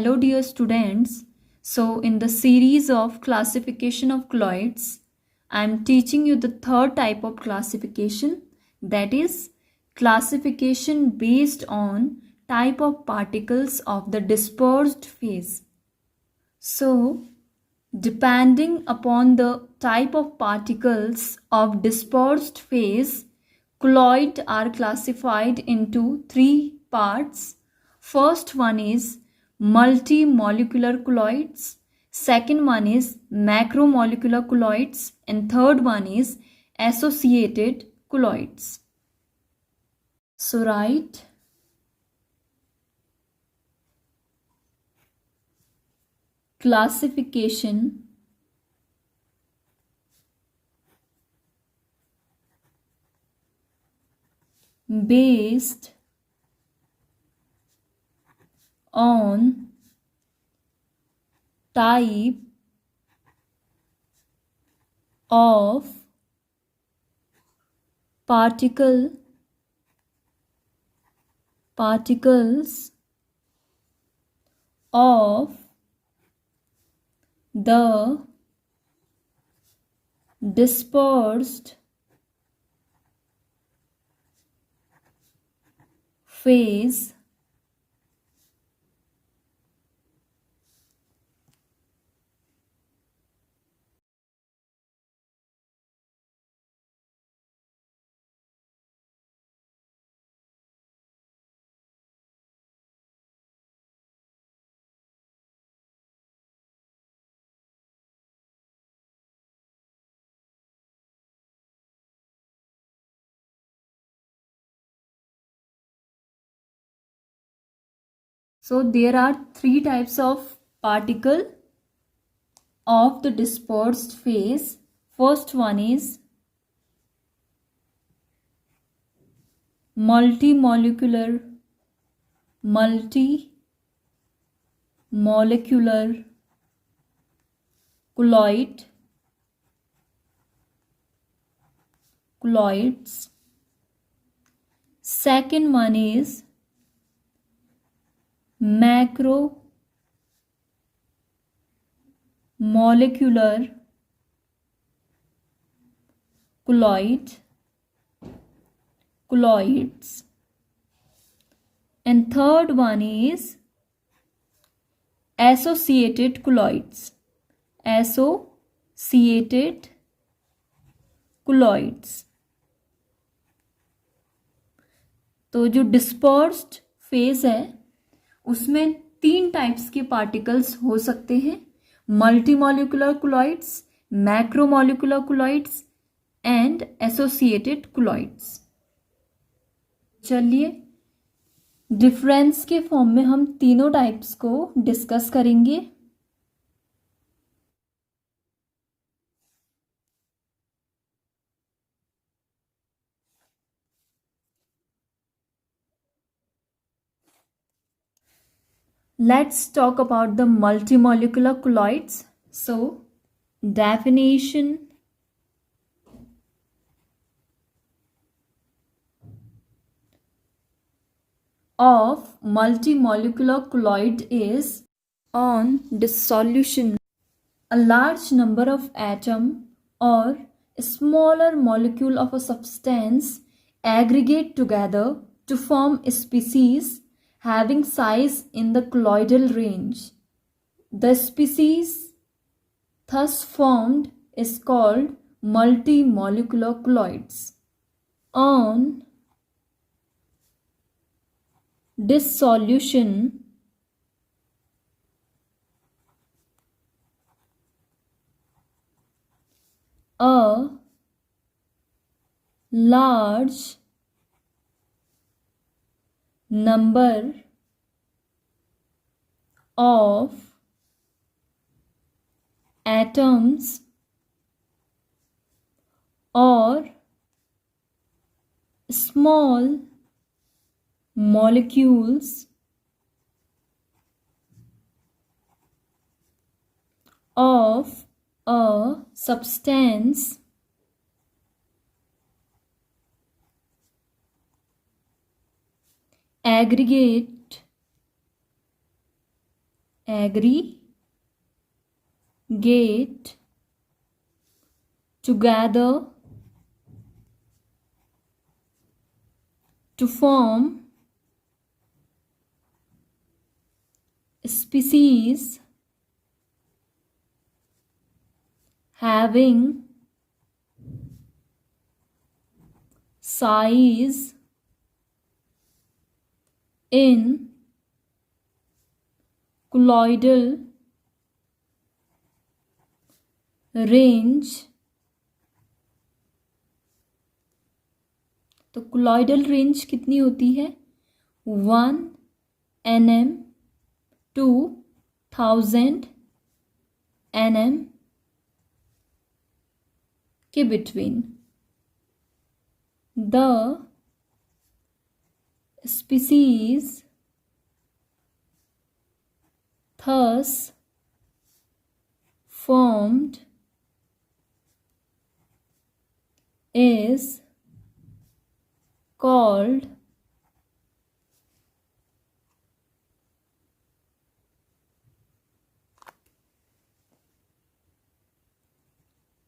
Hello dear students. So in the series of classification of colloids, I am teaching you the third type of classification, that is classification based on type of particles of the dispersed phase. So depending upon the type of particles of dispersed phase, colloids are classified into three parts. First one is multimolecular colloids, second one is macromolecular colloids, and third one is associated colloids. So write classification based on type of particles of the dispersed phase So there are three types of particle of the dispersed phase. First one is multimolecular colloids. Second one is macromolecular colloids, and third one is associated colloids. तो जो dispersed phase है उसमें तीन types के particles हो सकते हैं, मल्टीमॉलिक्यूलर colloids, मैक्रोमॉलिक्यूलर colloids and associated colloids. चलिए डिफरेंस के फॉर्म में हम तीनों टाइप्स को डिस्कस करेंगे. Let's talk about the multimolecular colloids. So, definition of multimolecular colloid is on dissolution. A large number of atom or a smaller molecule of a substance aggregate together to form a species having size in the colloidal range. The species thus formed is called multimolecular colloids. On dissolution, a large number of atoms or small molecules of a substance aggregate aggregate together to form species having size in colloidal range. तो colloidal range कितनी होती है? 1 nm to 1000 nm के between. The species thus formed is called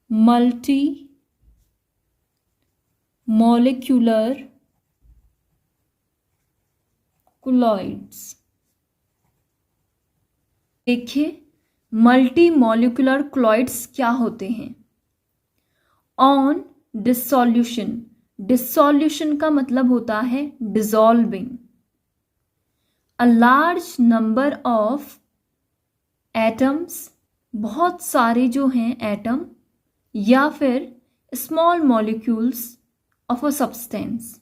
multi-molecular colloids. देखिए multi molecular क्लॉइड्स क्या होते हैं. On dissolution, dissolution का मतलब होता है dissolving. A large number of atoms, बहुत सारे जो हैं एटम, या फिर small molecules of a substance.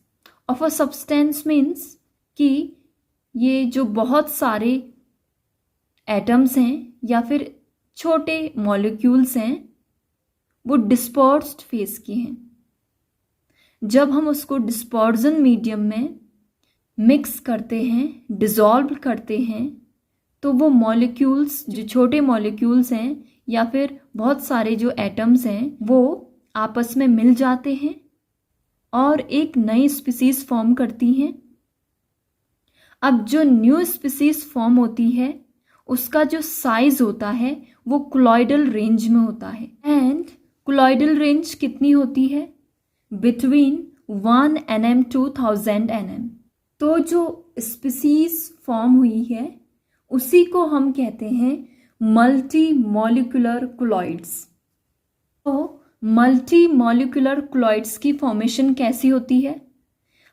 Of a substance means कि ये जो बहुत सारे एटम्स हैं या फिर छोटे मॉलिक्यूल्स हैं वो डिस्पर्स्ड फेस के हैं. जब हम उसको डिस्पर्जन मीडियम में मिक्स करते हैं, डिसॉल्व करते हैं, तो वो मॉलिक्यूल्स जो छोटे मॉलिक्यूल्स हैं या फिर बहुत सारे जो एटम्स हैं वो आपस में मिल जाते हैं और एक नई स्पीसीज फॉर्म करती हैं. अब जो न्यू स्पीसीज फॉर्म होती है उसका जो साइज होता है वो कोलॉइडल रेंज में होता है. एंड कोलॉइडल रेंज कितनी होती है? Between 1 nm to 1000 nm. तो जो स्पीसीज फॉर्म हुई है उसी को हम कहते हैं मल्टी मॉलिक्यूलर कोलॉइड्स. तो मल्टी मॉलिक्यूलर कोलॉइड्स की फॉर्मेशन कैसी होती है?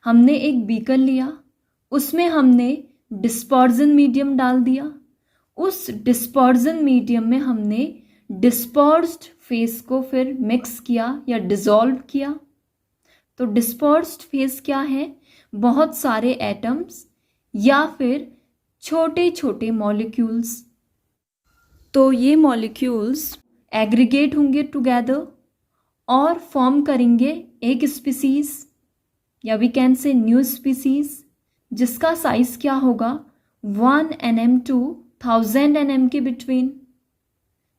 हमने एक बीकर लिया, उसमें हमने डिस्पर्जन मीडियम डाल दिया. उस डिस्पर्जन मीडियम में हमने डिस्पर्स्ड फेस को फिर मिक्स किया या डिसॉल्व किया. तो डिस्पर्स्ड फेस क्या है? बहुत सारे एटम्स या फिर छोटे छोटे मॉलिक्यूल्स. तो ये मॉलिक्यूल्स एग्रीगेट होंगे टुगेदर और फॉर्म करेंगे एक स्पीसीज या we can say new species जिसका साइज क्या होगा? 1 nm to 1000 nm के बिटवीन.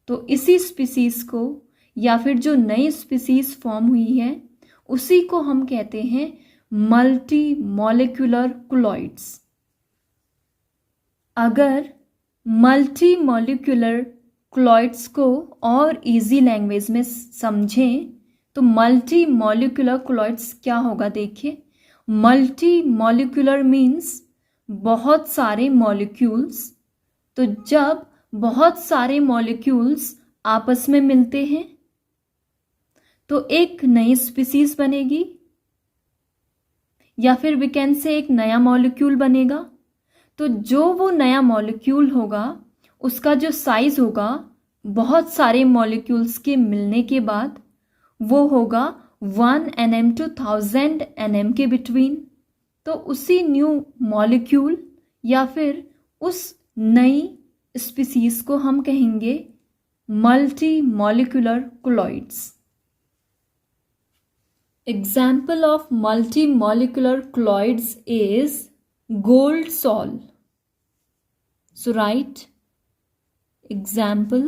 तो इसी स्पीसीज को या फिर जो नई स्पीसीज फॉर्म हुई है उसी को हम कहते हैं मल्टी मॉलिक्यूलर कोलॉइड्स. अगर मल्टी मॉलिक्यूलर कोलॉइड्स को और इजी लैंग्वेज में समझें तो मल्टी मॉलिक्यूलर कोलॉइड्स क्या होगा? देखिए मल्टी मॉलिक्यूलर मीन्स बहुत सारे मॉलिक्यूल्स. तो जब बहुत सारे मॉलिक्यूल्स आपस में मिलते हैं तो एक नई स्पीसीज बनेगी या फिर वी कैन से एक नया मॉलिक्यूल बनेगा. तो जो वो नया मॉलिक्यूल होगा उसका जो साइज होगा बहुत सारे मॉलिक्यूल्स के मिलने के बाद वो होगा 1 nm to 1000 nm के बिटवीन. तो उसी न्यू मॉलिक्यूल या फिर उस नई स्पीसीज को हम कहेंगे multi molecular colloids. Example of multi molecular colloids is gold sol. So write example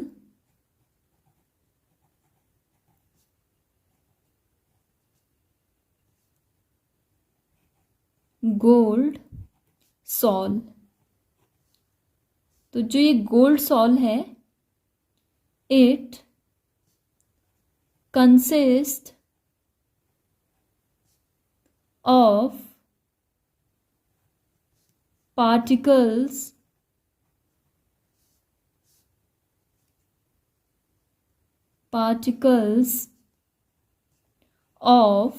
gold sol. तो जो ये गोल्ड सॉल है, it consist of particles of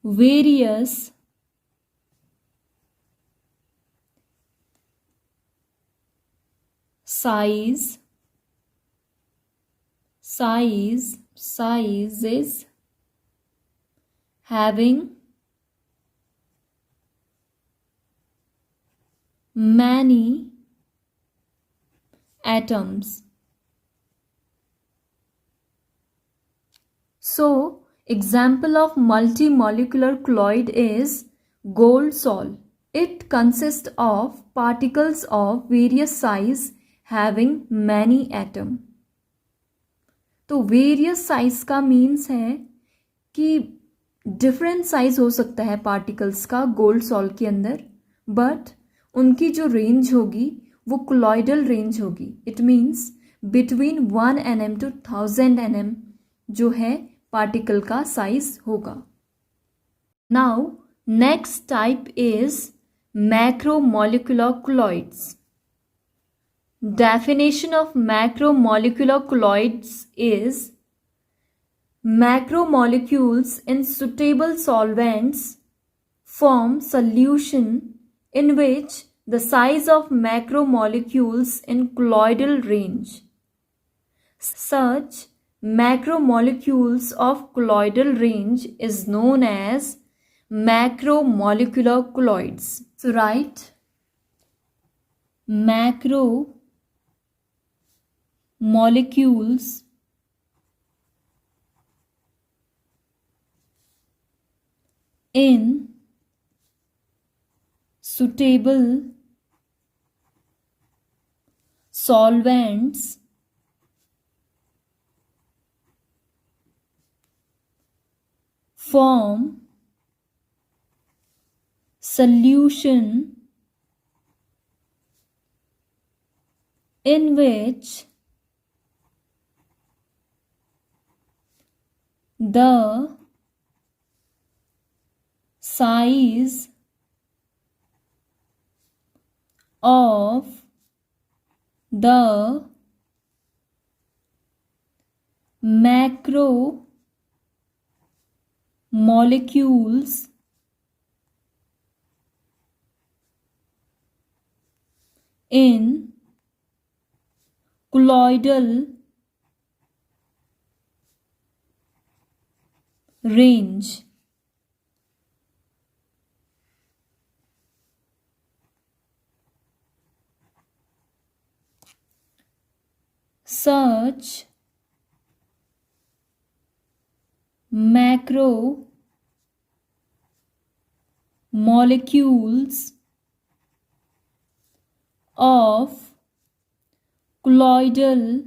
various sizes having many atoms. So, example of multimolecular colloid is gold sol. It consists of particles of various size having many atom. तो various size का means है कि different size हो सकता है particles का gold sol के अंदर, बट उनकी जो रेंज होगी वो कोलॉइडल रेंज होगी. It means between 1 nm to 1000 nm जो है पार्टिकल का साइज होगा. Now next type is macromolecular colloids. Definition of macromolecular colloids is macromolecules in suitable solvents form solution in which the size of macromolecules in colloidal range. Such macromolecules of colloidal range is known as macromolecular colloids. So write macromolecules in suitable solvents form solution in which the size of the macromolecules in colloidal range. Such macromolecules of colloidal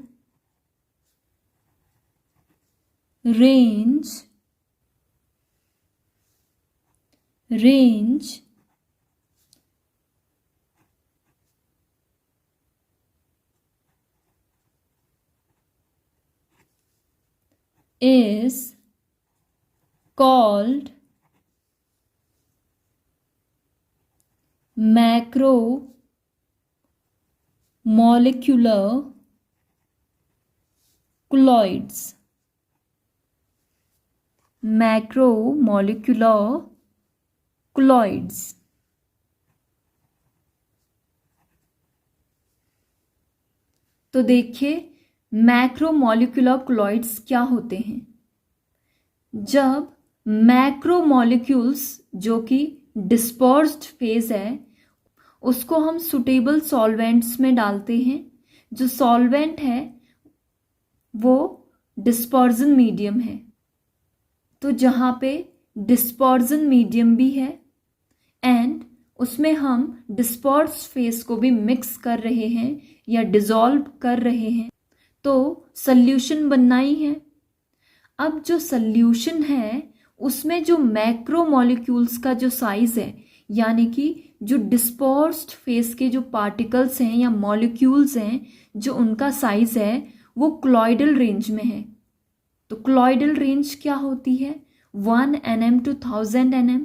range is called macromolecular colloids. Macromolecular colloids. तो देखिए macromolecular colloids क्या होते हैं. जब macromolecules जो कि dispersed phase है उसको हम सुटेबल सॉल्वेंट्स में डालते हैं. जो सॉल्वेंट है वो डिस्पर्जन मीडियम है. तो जहाँ पे डिस्पर्जन मीडियम भी है एंड उसमें हम डिस्पर्स फेस को भी मिक्स कर रहे हैं या डिसॉल्व कर रहे हैं तो सल्यूशन बनना ही है. अब जो सल्यूशन है उसमें जो मैक्रोमोलिक्यूल्स का जो साइज है यानी कि जो डिस्पर्स्ड फेस के जो पार्टिकल्स हैं या मॉलिक्यूल्स हैं, जो उनका साइज है वो क्लॉइडल रेंज में है। तो क्लॉइडल रेंज क्या होती है? 1 nm to 1000 nm।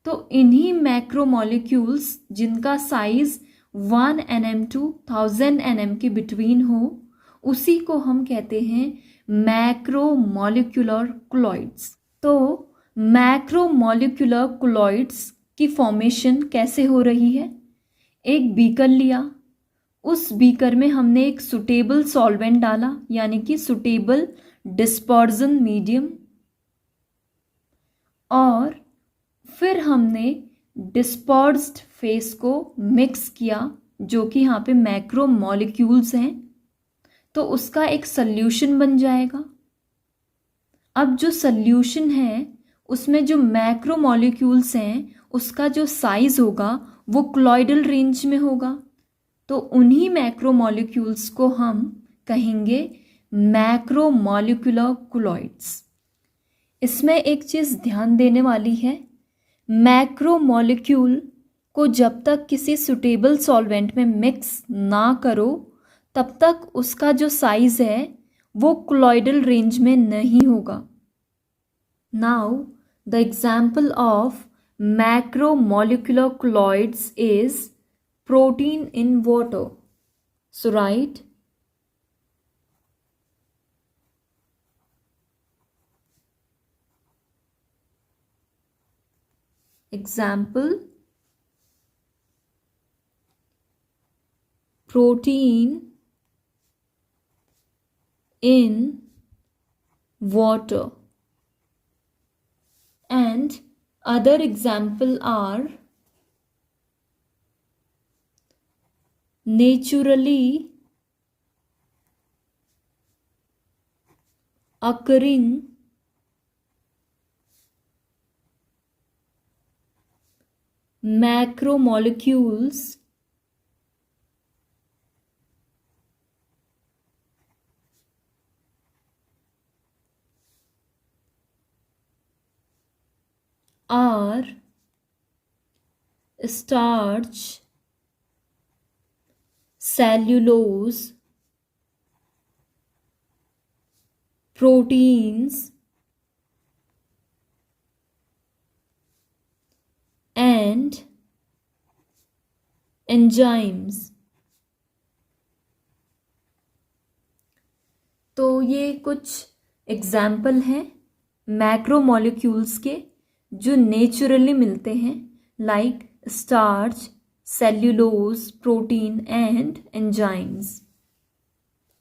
तो इन्हीं मैक्रोमोलिक्यूल्स जिनका साइज 1 nm to 1000 nm के बिटवीन हो, उसी को हम कहते हैं मैक्रोमोलिक्यूलर क्लॉइड्स। तो मैक्रोमोलिक्यूलर क्लॉइड्स की फॉर्मेशन कैसे हो रही है? एक बीकर लिया, उस बीकर में हमने एक सुटेबल सॉल्वेंट डाला, यानी कि सुटेबल डिस्पर्जन मीडियम, और फिर हमने डिस्पर्स्ड फेस को मिक्स किया, जो कि यहाँ पे मैक्रोमोलिक्यूल्स हैं, तो उसका एक सल्यूशन बन जाएगा। अब जो सल्यूशन है उसमें जो मैक्रोमोलिक्यूल्स हैं उसका जो साइज होगा वो क्लॉइडल रेंज में होगा। तो उन्हीं मैक्रोमोलिक्यूल्स को हम कहेंगे मैक्रोमोलिक्यूलर क्लॉइड्स। इसमें एक चीज़ ध्यान देने वाली है, मैक्रोमोलिक्यूल को जब तक किसी सुटेबल सॉल्वेंट में मिक्स ना करो तब तक उसका जो साइज है वो क्लॉइडल रेंज में नहीं होगा। Now the example of macromolecular colloids is protein in water. So right example, protein in water, and other example are naturally occurring macromolecules are starch, cellulose, proteins, and enzymes। तो ये कुछ example हैं macromolecules के जो naturally मिलते हैं, like starch, cellulose, protein and enzymes.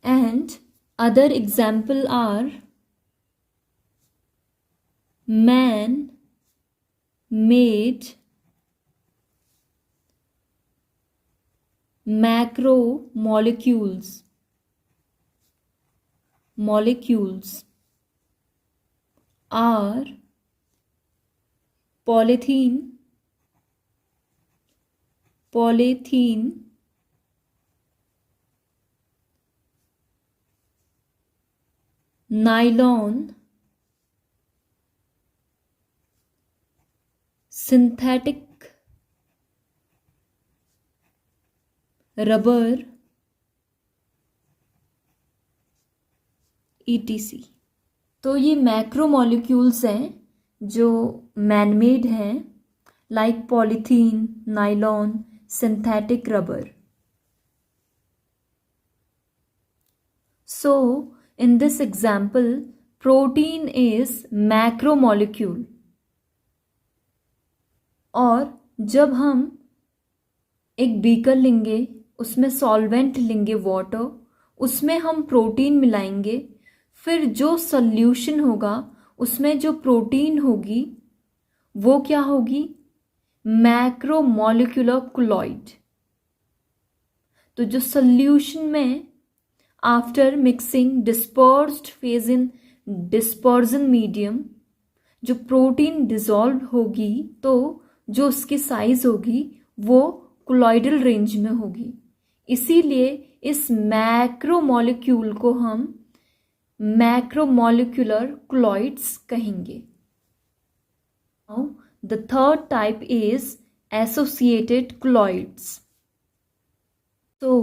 And other example are man made macromolecules are polythene, nylon, synthetic rubber, etc। तो ये मैक्रोमोलिक्यूल्स हैं जो मैनमेड हैं, like polythene, nylon, synthetic rubber. So in this example protein is macromolecule. और जब हम एक beaker लेंगे, उसमें सॉल्वेंट लेंगे वाटर, उसमें हम प्रोटीन मिलाएंगे, फिर जो सॉल्यूशन होगा उसमें जो प्रोटीन होगी वो क्या होगी? मैक्रोमोलिक्यूलर क्लॉइड। तो जो सॉल्यूशन में after mixing dispersed phase in dispersion medium जो प्रोटीन डिसॉल्व होगी, तो जो उसकी साइज होगी वो क्लॉइडल रेंज में होगी। इसीलिए इस मैक्रोमोलिक्यूल को हम मैक्रोमोलिक्यूलर क्लॉइड्स कहेंगे। Now The third type is associated colloids. So,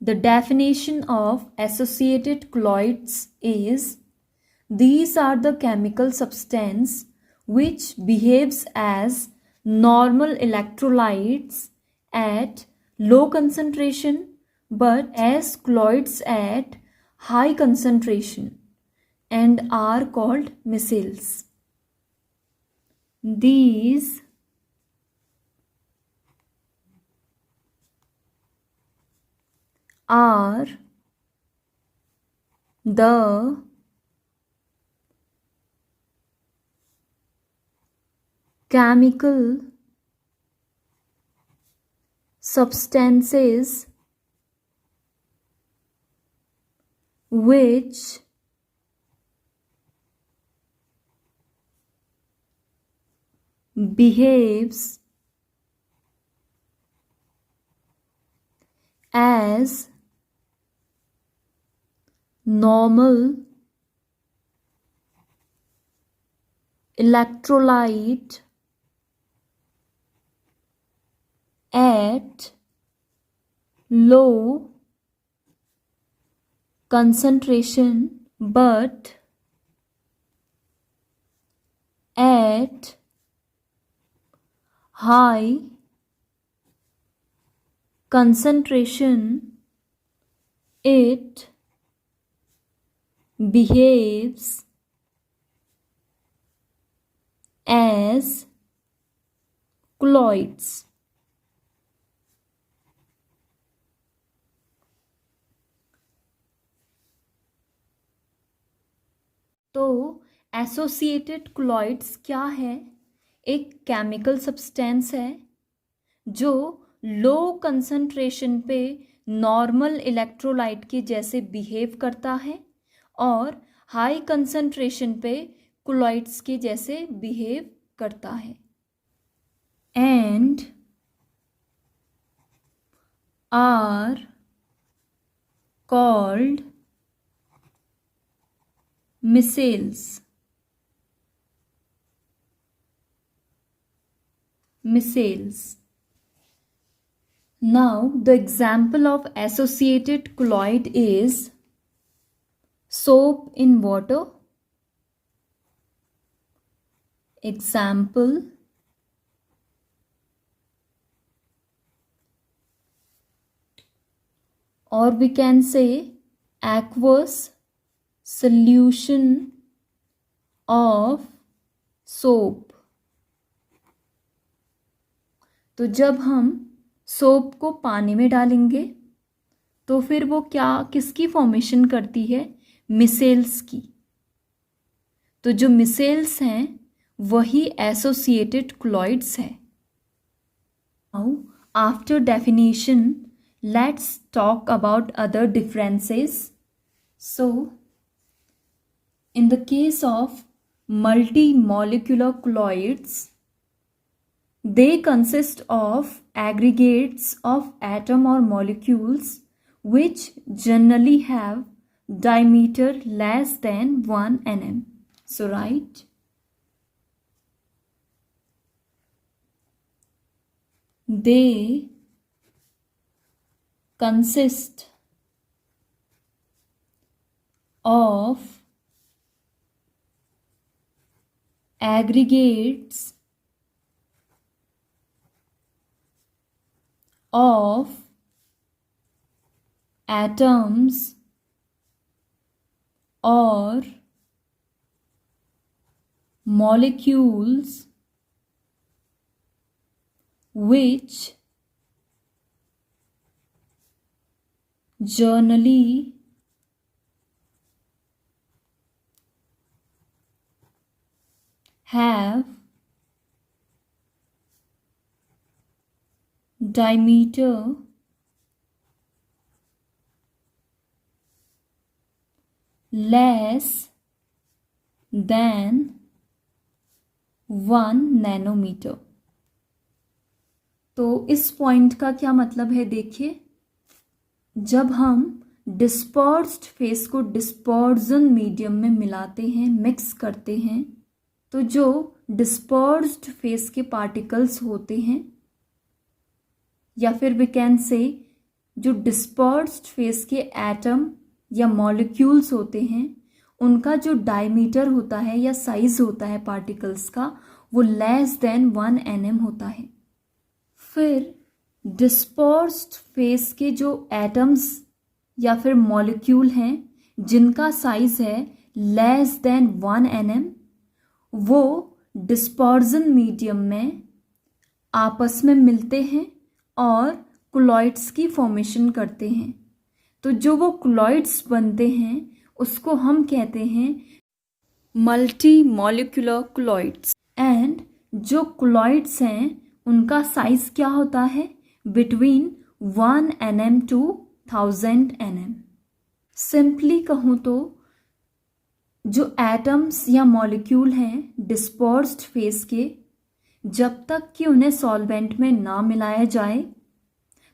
the definition of associated colloids is these are the chemical substance which behaves as normal electrolytes at low concentration but as colloids at high concentration and are called micelles. These are the chemical substances which behaves as normal electrolyte at low concentration but at high concentration it behaves as colloids. तो associated क्लॉइड्स क्या है? एक chemical substance है जो low concentration पे normal electrolyte के जैसे behave करता है और हाई कंसंट्रेशन पे क्लॉइड्स के जैसे बिहेव करता है and are called micelles. Now the example of associated colloid is soap in water. Example, or we can say aqueous solution of soap. तो जब हम सोप को पानी में डालेंगे तो फिर वो किसकी फॉर्मेशन करती है? मिसेल्स की. तो जो मिसेल्स हैं वही एसोसिएटेड क्लॉइड्स है. Now after definition let's talk about other differences. So in the case of multimolecular colloids, they consist of aggregates of atom or molecules which generally have diameter less than 1 nm. So right. They consist of aggregates of atoms or molecules which generally have diameter less than 1 nanometre. तो इस point का क्या मतलब है? देखिए, जब हम dispersed phase को डिस्पर्जन मीडियम में मिलाते हैं, मिक्स करते हैं, तो जो डिस्पर्स्ड फेस के पार्टिकल्स होते हैं, या फिर वी कैन से जो डिस्पर्स्ड फेस के एटम या मॉलिक्यूल्स होते हैं, उनका जो डायमीटर होता है या साइज होता है पार्टिकल्स का, वो लेस देन 1 nm होता है। फिर डिस्पर्स्ड फेस के जो एटम्स या फिर मॉलिक्यूल हैं जिनका साइज है लेस देन 1 nm, वो डिस्पर्जन मीडियम में आपस में मिलते हैं और क्लोइड्स की फॉर्मेशन करते हैं। तो जो वो क्लोइड्स बनते हैं उसको हम कहते हैं मल्टी मॉलिक्यूलर क्लोइड्स। एंड जो क्लोइड्स हैं उनका साइज क्या होता है? Between 1 nm to 1000 nm। Simply कहूँ तो जो एटम्स या मॉलिक्यूल हैं डिस्पर्स्ड फेस के, जब तक कि उन्हें सॉल्वेंट में ना मिलाया जाए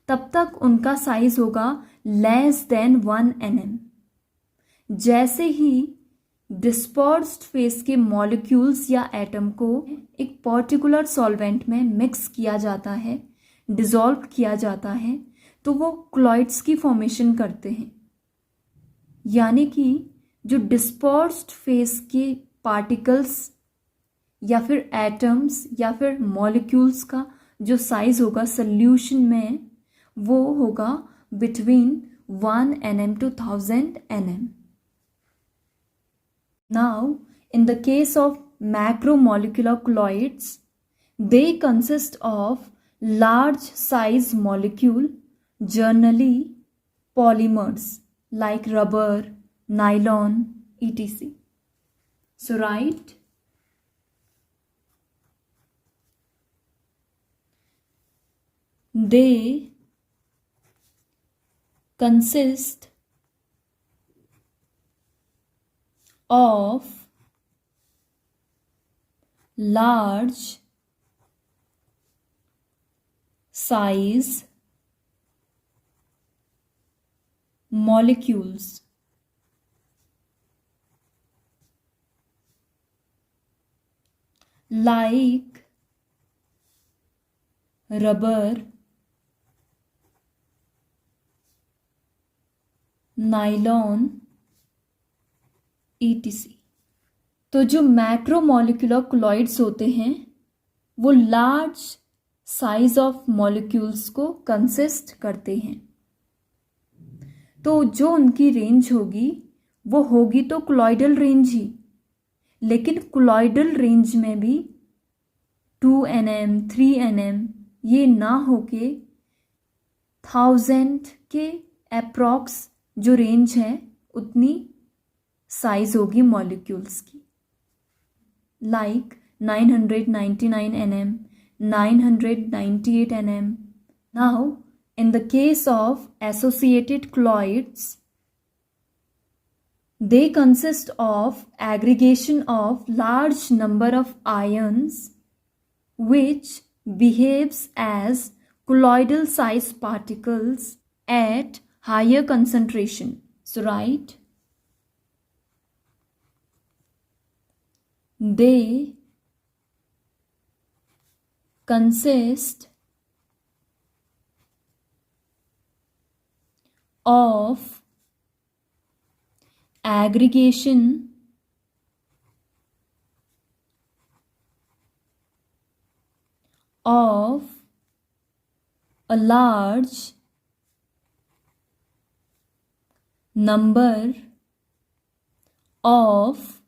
तब तक उनका साइज होगा लेस देन 1 nm। जैसे ही डिस्पर्स्ड फेस के मॉलिक्यूल्स या एटम को एक पर्टिकुलर सॉल्वेंट में मिक्स किया जाता है, डिसॉल्व किया जाता है, तो वो क्लोइड्स की फॉर्मेशन करते हैं। यानी कि जो डिस्पर्स्ड फेस के पार्टिकल्स या फिर एटम्स या फिर मॉलिक्यूल्स का जो साइज होगा सॉल्यूशन में, वो होगा between 1 nm to 1000 nm। Now, in the case of macromolecular colloids, they consist of large size molecule, generally polymers like rubber, nylon, etc. So, right? They consist of large size molecules like rubber, nylon etc। तो जो macromolecular क्लोइड्स होते हैं वो large size of molecules को consist करते हैं। तो जो उनकी रेंज होगी वो होगी तो क्लोइडल रेंज ही, लेकिन क्लोइडल रेंज में भी 2 nm 3 nm ये ना होके 1000 के अप्रॉक्स जो रेंज है उतनी साइज होगी मॉलिक्यूल्स की, like 999 nm, 998 nm। Now in the case of associated colloids, they consist of aggregation of large number of ions which behaves as colloidal size particles at higher concentration. So, right? They consist of aggregation of a large number of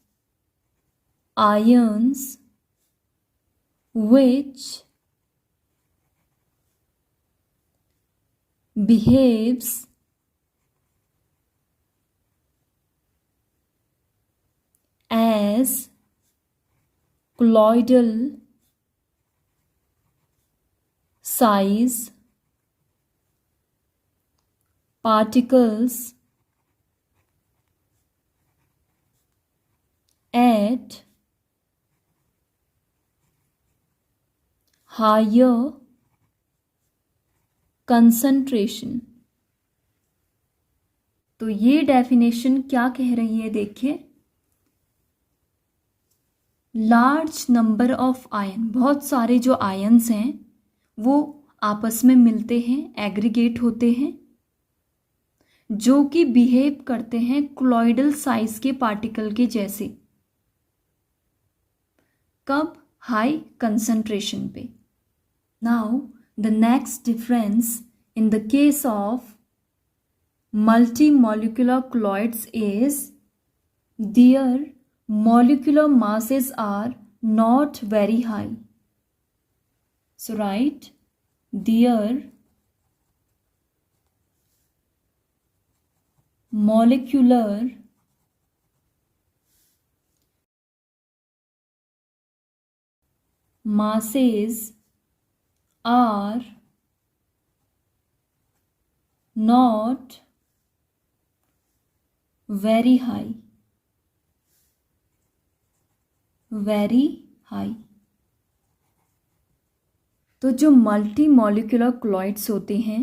ions which behaves as colloidal size particles at higher concentration। तो ये definition क्या कह रही है देखिए, large number of ion, बहुत सारे जो आयन्स हैं वो आपस में मिलते हैं, एग्रीगेट होते हैं, जो कि बिहेव करते हैं क्लॉइडल साइज के पार्टिकल के जैसे। कब? हाई कंसंट्रेशन पे। Now the next difference in the case of multimolecular colloids is their molecular masses are not very high. So write their molecular masses are not very high. Very high. तो जो multi molecular क्लॉइड्स होते हैं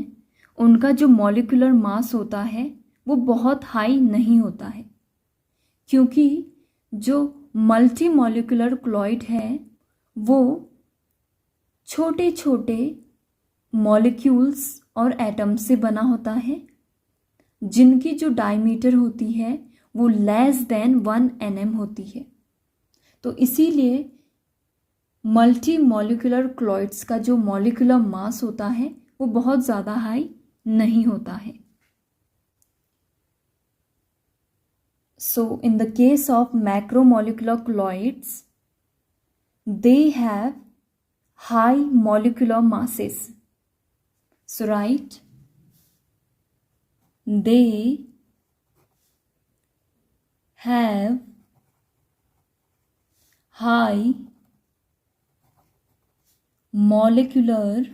उनका जो molecular mass होता है वो बहुत हाई नहीं होता है, क्योंकि जो मल्टी मॉलिक्यूलर क्लॉइड है वो छोटे छोटे मॉलिक्यूल्स और एटम्स से बना होता है, जिनकी जो डायमीटर होती है वो लेस देन 1 nm होती है। तो इसीलिए मल्टी मॉलिक्यूलर क्लॉइड्स का जो मॉलिक्यूलर मास होता है वो बहुत ज़्यादा हाई नहीं होता है। So in the case of macromolecular colloids they have high molecular masses. So right they have high molecular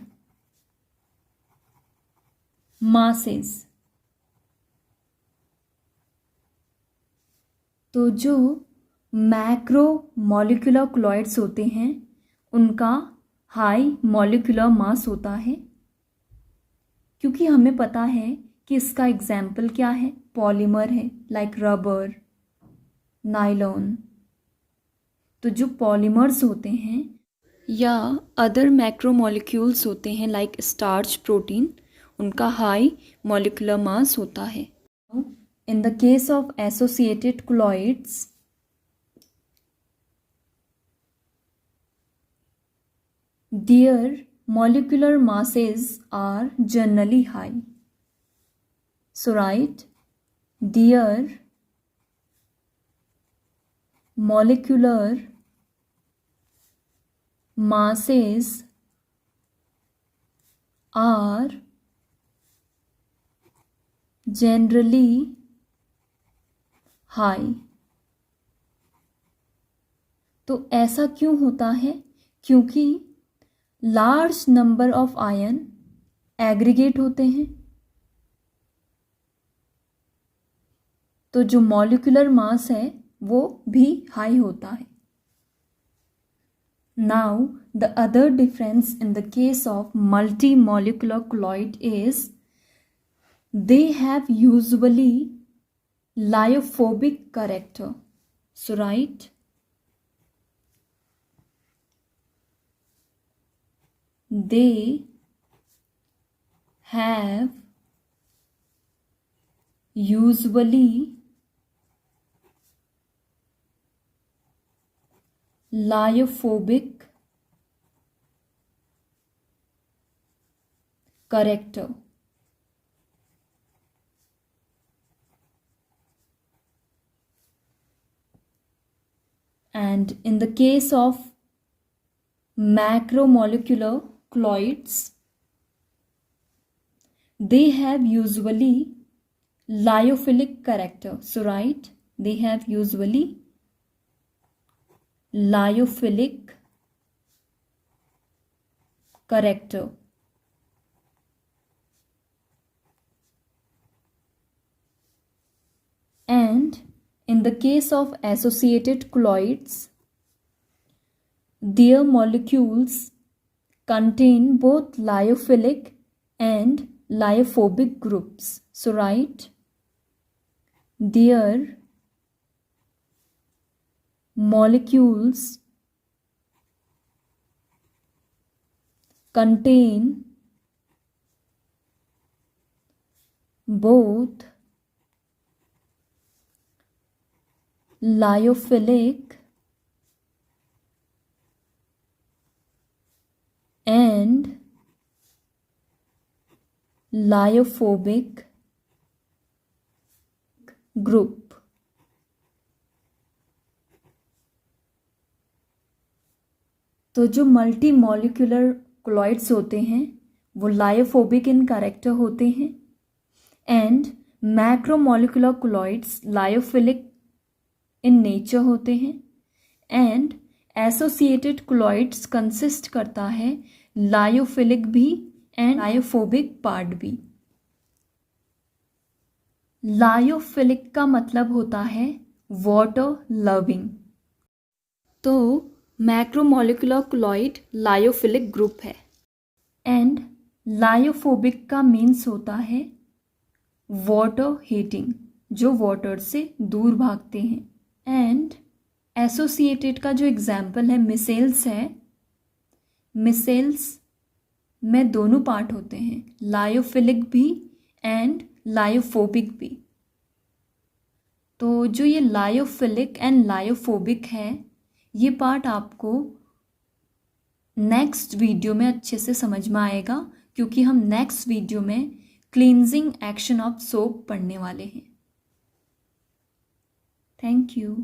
masses। तो जो मैक्रो मॉलिक्यूलर क्लॉइड्स होते हैं उनका हाई मॉलिक्यूलर मास होता है, क्योंकि हमें पता है कि इसका एग्जाम्पल क्या है, पॉलीमर है, लाइक रबर, नायलॉन। तो जो पॉलीमर्स होते हैं या अदर मैक्रोमोलिक्यूल्स होते हैं लाइक स्टार्च, प्रोटीन, उनका हाई मॉलिक्यूलर मास होता है। In the case of associated colloids their molecular masses are generally high. So write their molecular masses are generally high. तो ऐसा क्यों होता है? क्योंकि large number of ion aggregate होते हैं, तो जो मॉलिक्यूलर मास है वो भी हाई होता है। Now the other difference in the case of multi molecular colloid is they have usually lyophobic character. So right they have usually lyophobic character। And in the case of macromolecular colloids, they have usually lyophilic character. So write they have usually lyophilic character। And in the case of associated colloids, their molecules contain both lyophilic and lyophobic groups. So write their molecules contain both lyophilic and lyophobic group. तो जो multi molecular क्लॉइड्स होते हैं वो lyophobic इन character होते हैं and macromolecular colloids lyophilic in nature होते हैं and associated क्लॉइड्स consist करता है लायोफिलिक भी एंड लायोफोबिक पार्ट भी। लायोफिलिक का मतलब होता है वाटर लविंग। तो मैक्रोमोलिकुलर क्लॉइड लायोफिलिक ग्रुप है एंड लायोफोबिक का मीन्स होता है वाटर हेटिंग, जो वाटर से दूर भागते हैं। एंड एसोसिएटेड का जो एग्जाम्पल है मिसेल्स है। मिसेल्स में दोनों पार्ट होते हैं, लायोफिलिक भी एंड लायोफोबिक भी। तो जो ये लायोफिलिक एंड लायोफोबिक है ये पार्ट आपको नेक्स्ट वीडियो में अच्छे से समझ में आएगा, क्योंकि हम नेक्स्ट वीडियो में क्लींजिंग एक्शन ऑफ सोप पढ़ने वाले हैं। Thank you.